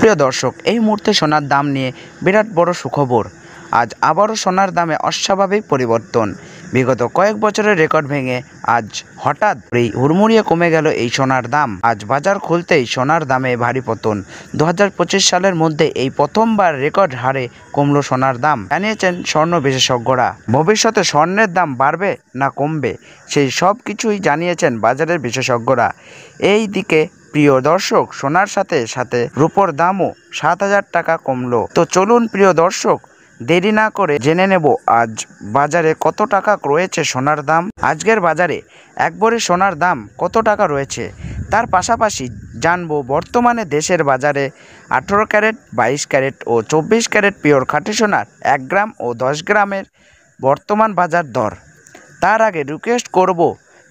প্রিয় দর্শক, এই মুহূর্তে সোনার দাম নিয়ে বিরাট বড় সুখবর। আজ আবারও সোনার দামে অস্বাভাবিক পরিবর্তন। বিগত কয়েক বছরের রেকর্ড ভেঙে আজ হঠাৎ হুড়মুড়িয়ে কমে গেল এই সোনার দাম। আজ বাজার খুলতেই সোনার দামে ভারী পতন। 2025 সালের মধ্যে এই প্রথমবার রেকর্ড হারে কমল সোনার দাম, জানিয়েছেন স্বর্ণ বিশেষজ্ঞরা। ভবিষ্যতে স্বর্ণের দাম বাড়বে না কমবে, সেই সব কিছুই জানিয়েছেন বাজারের বিশেষজ্ঞরা। এই দিকে প্রিয় দর্শক, সোনার সাথে সাথে রূপোর দামও 7,000 টাকা কমলো। তো চলুন প্রিয় দর্শক, দেরি না করে জেনে নেব আজ বাজারে কত টাকা রয়েছে সোনার দাম। আজকের বাজারে এক ভরি সোনার দাম কত টাকা রয়েছে, তার পাশাপাশি জানবো বর্তমানে দেশের বাজারে 18 ক্যারেট, 22 ক্যারেট ও 24 ক্যারেট পিওর খাঁটি সোনার 1 গ্রাম ও 10 গ্রামের বর্তমান বাজার দর। তার আগে রিকোয়েস্ট করব,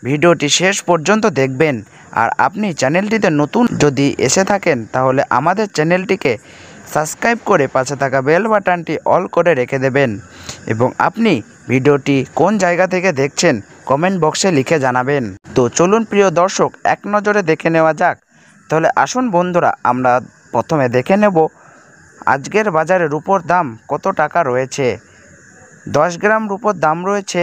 ভিডিওটি শেষ পর্যন্ত দেখবেন। আর আপনি চ্যানেলটিতে নতুন যদি এসে থাকেন তাহলে আমাদের চ্যানেলটিকে সাবস্ক্রাইব করে পাশে থাকা বেল বাটনটি অল করে রেখে দেবেন। এবং আপনি ভিডিওটি কোন জায়গা থেকে দেখছেন কমেন্ট বক্সে লিখে জানাবেন। তো চলুন প্রিয় দর্শক, এক নজরে দেখে নেওয়া যাক। তাহলে আসুন বন্ধুরা, আমরা প্রথমে দেখে নেব আজকের বাজারে রূপোর দাম কত টাকা রয়েছে। 10 গ্রাম রূপোর দাম রয়েছে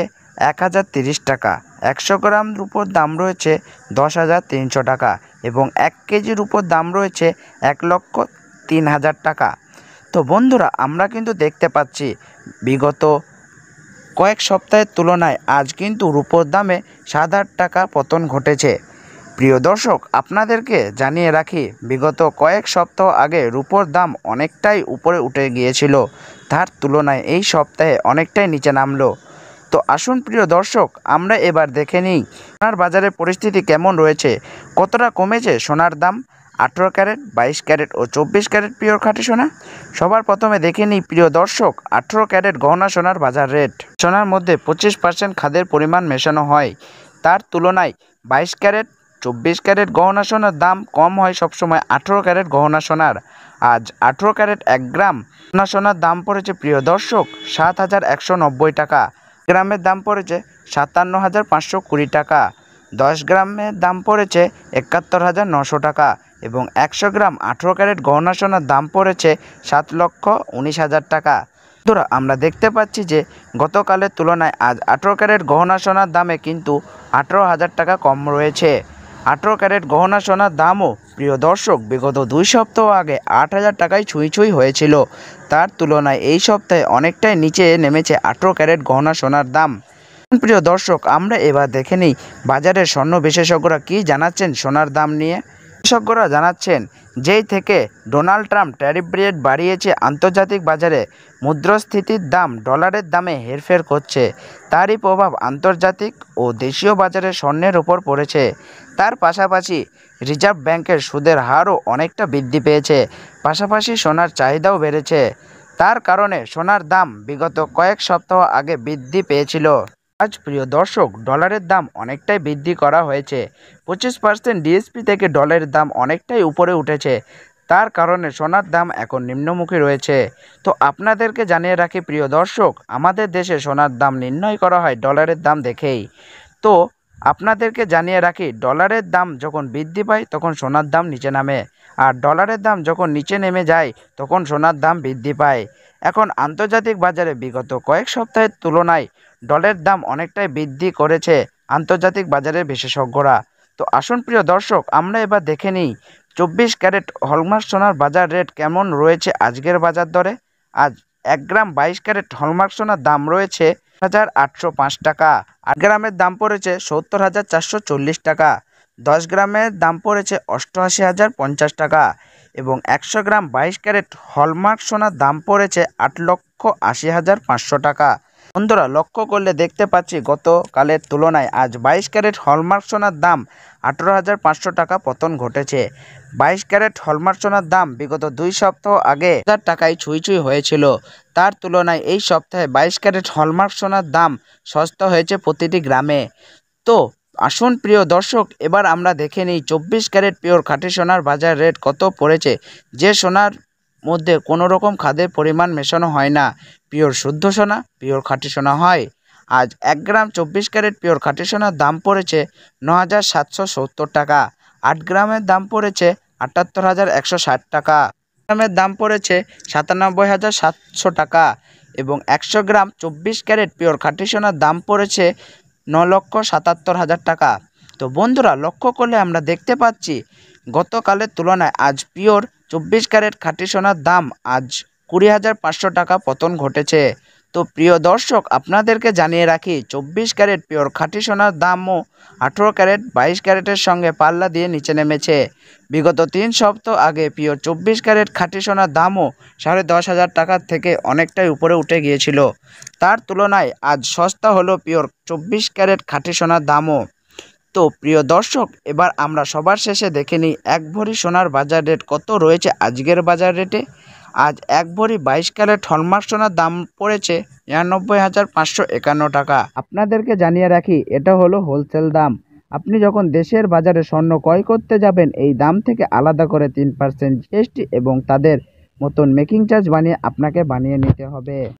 1030 টাকা, 100 গ্রাম রূপোর দাম রয়েছে 10,300 টাকা এবং 1 কেজি রূপোর দাম রয়েছে 1,03,000 টাকা। তো বন্ধুরা, আমরা কিন্তু দেখতে পাচ্ছি বিগত কয়েক সপ্তাহের তুলনায় আজ কিন্তু রূপোর দামে 7,000 টাকা পতন ঘটেছে। প্রিয় দর্শক, আপনাদেরকে জানিয়ে রাখি, বিগত কয়েক সপ্তাহ আগে রূপোর দাম অনেকটাই উপরে উঠে গিয়েছিল, তার তুলনায় এই সপ্তাহে অনেকটাই নিচে নামলো। তো আসুন প্রিয় দর্শক, আমরা এবার দেখে নিই সোনার বাজারের পরিস্থিতি কেমন রয়েছে, কতটা কমেছে সোনার দাম 18 ক্যারেট, 22 ক্যারেট ও 24 ক্যারেট পিওর খাঁটি সোনা। সবার প্রথমে দেখে নিই প্রিয় দর্শক 18 ক্যারেট গহনা সোনার বাজার রেট। সোনার মধ্যে 25% খাদের পরিমাণ মেশানো হয়, তার তুলনায় 22 ক্যারেট, 24 ক্যারেট গহনা সোনার দাম কম হয় সবসময় 18 ক্যারেট গহনা সোনার। আজ 18 ক্যারেট 1 গ্রাম গহনা সোনার দাম পড়েছে প্রিয় দর্শক 7,190 টাকা। গ্রামের দাম পড়েছে 57,520 টাকা, 10 গ্রামের দাম পড়েছে 71,900 টাকা এবং 100 গ্রাম 18 ক্যারেট গহনা সোনার দাম পড়েছে 7,19,000 টাকা। বন্ধুরা, আমরা দেখতে পাচ্ছি যে গতকালের তুলনায় আজ 18 ক্যারেট গহনা সোনার দামে কিন্তু 18,000 টাকা কম রয়েছে। 18 ক্যারেট গহনা সোনার দামও প্রিয় দর্শক বিগত 2 সপ্তাহ আগে 8,000 টাকায় ছুঁই হয়েছিল, তার তুলনায় এই সপ্তাহে অনেকটাই নিচে নেমেছে 18 ক্যারেট গহনা সোনার দাম। প্রিয় দর্শক, আমরা এবার দেখে নিই বাজারের স্বর্ণ বিশেষজ্ঞরা কী জানাচ্ছেন সোনার দাম নিয়ে। বিশেষজ্ঞরা জানাচ্ছেন, যেই থেকে ডোনাল্ড ট্রাম্প ট্যারিফ রেট বাড়িয়েছে, আন্তর্জাতিক বাজারে মুদ্রাস্ফীতির দাম ডলারের দামে হেরফের করছে, তারই প্রভাব আন্তর্জাতিক ও দেশীয় বাজারে স্বর্ণের ওপর পড়েছে। তার পাশাপাশি রিজার্ভ ব্যাংকের সুদের হারও অনেকটা বৃদ্ধি পেয়েছে, পাশাপাশি সোনার চাহিদাও বেড়েছে। তার কারণে সোনার দাম বিগত কয়েক সপ্তাহ আগে বৃদ্ধি পেয়েছিল। আজ প্রিয় দর্শক, ডলারের দাম অনেকটাই বৃদ্ধি করা হয়েছে, 25% ডিএসপি থেকে ডলারের দাম অনেকটাই উপরে উঠেছে, তার কারণে সোনার দাম এখন নিম্নমুখী রয়েছে। তো আপনাদেরকে জানিয়ে রাখি প্রিয় দর্শক, আমাদের দেশে সোনার দাম নির্ণয় করা হয় ডলারের দাম দেখেই। তো আপনাদেরকে জানিয়ে রাখি, ডলারের দাম যখন বৃদ্ধি পায় তখন সোনার দাম নিচে নামে, আর ডলারের দাম যখন নিচে নেমে যায় তখন সোনার দাম বৃদ্ধি পায়। এখন আন্তর্জাতিক বাজারে বিগত কয়েক সপ্তাহের তুলনায় ডলারের দাম অনেকটাই বৃদ্ধি করেছে আন্তর্জাতিক বাজারের বিশেষজ্ঞরা। তো আসুন প্রিয় দর্শক, আমরা এবার দেখে নিই 24 ক্যারেট হলমার্ক সোনার বাজার রেট কেমন রয়েছে আজকের বাজার দরে। আজ 1 গ্রাম 22 ক্যারেট হলমার্ক সোনার দাম রয়েছে 1,805 টাকা, 8 গ্রামের দাম পড়েছে 70,440 টাকা, 10 গ্রামের দাম পড়েছে 88,050 টাকা এবং 100 গ্রাম 22 ক্যারেট হলমার্ক সোনার দাম পড়েছে 8,80,500 টাকা। বন্ধুরা, লক্ষ্য করলে দেখতে পাচ্ছি গতকালের তুলনায় আজ 22 ক্যারেট হলমার্ক সোনার দাম 18,500 টাকা পতন ঘটেছে। 22 ক্যারেট হলমার্ক সোনার দাম বিগত 2 সপ্তাহ আগে 1,000 টাকায় ছুঁই হয়েছিল, তার তুলনায় এই সপ্তাহে 22 ক্যারেট হলমার্ক সোনার দাম সস্তা হয়েছে প্রতিটি গ্রামে। তো আসুন প্রিয় দর্শক, এবার আমরা দেখে নিই 24 ক্যারেট পিওর খাঁটি সোনার বাজার রেট কত পড়েছে। যে সোনার মধ্যে কোনো রকম খাদের পরিমাণ মেশানো হয় না, পিওর শুদ্ধ সোনা, পিওর খাঁটি সোনা হয়। আজ 1 গ্রাম 24 ক্যারেট পিওর খাঁটি সোনার দাম পড়েছে 9,770 টাকা, 8 গ্রামের দাম পড়েছে 78,160 টাকা, গ্রামের দাম পড়েছে 97,700 টাকা এবং 100 গ্রাম 24 ক্যারেট পিওর খাঁটি সোনার দাম পড়েছে 9,77,000 টাকা। তো বন্ধুরা, লক্ষ্য করলে আমরা দেখতে পাচ্ছি গতকালের তুলনায় আজ পিওর 24 ক্যারেট খাঁটি সোনার দাম আজ 20,500 টাকা পতন ঘটেছে। তো প্রিয় দর্শক, আপনাদেরকে জানিয়ে রাখি 24 ক্যারেট পিওর খাঁটি সোনার দামও 18 ক্যারেট 22 ক্যারেটের সঙ্গে পাল্লা দিয়ে নিচে নেমেছে। বিগত 3 সপ্তাহ আগে পিওর 24 ক্যারেট খাঁটি সোনার দামও 10,500 টাকার থেকে অনেকটাই উপরে উঠে গিয়েছিল। তার তুলনায় আজ সস্তা হলো পিওর 24 ক্যারেট খাঁটি সোনার দামও। তো প্রিয় দর্শক, এবার আমরা সবার শেষে দেখে নিই 1 ভরি সোনার বাজার রেট কত রয়েছে আজকের বাজার রেটে। আজ 1 ভরি 22 ক্যারেট হলমার্ক সোনার দাম পড়েছে 99,551 টাকা। আপনাদেরকে জানিয়ে রাখি, এটা হলো হোলসেল দাম। আপনি যখন দেশের বাজারে স্বর্ণ ক্রয় করতে যাবেন, এই দাম থেকে আলাদা করে 3% জিএসটি এবং তাদের মতন মেকিং চার্জ বানিয়ে আপনাকে বানিয়ে নিতে হবে।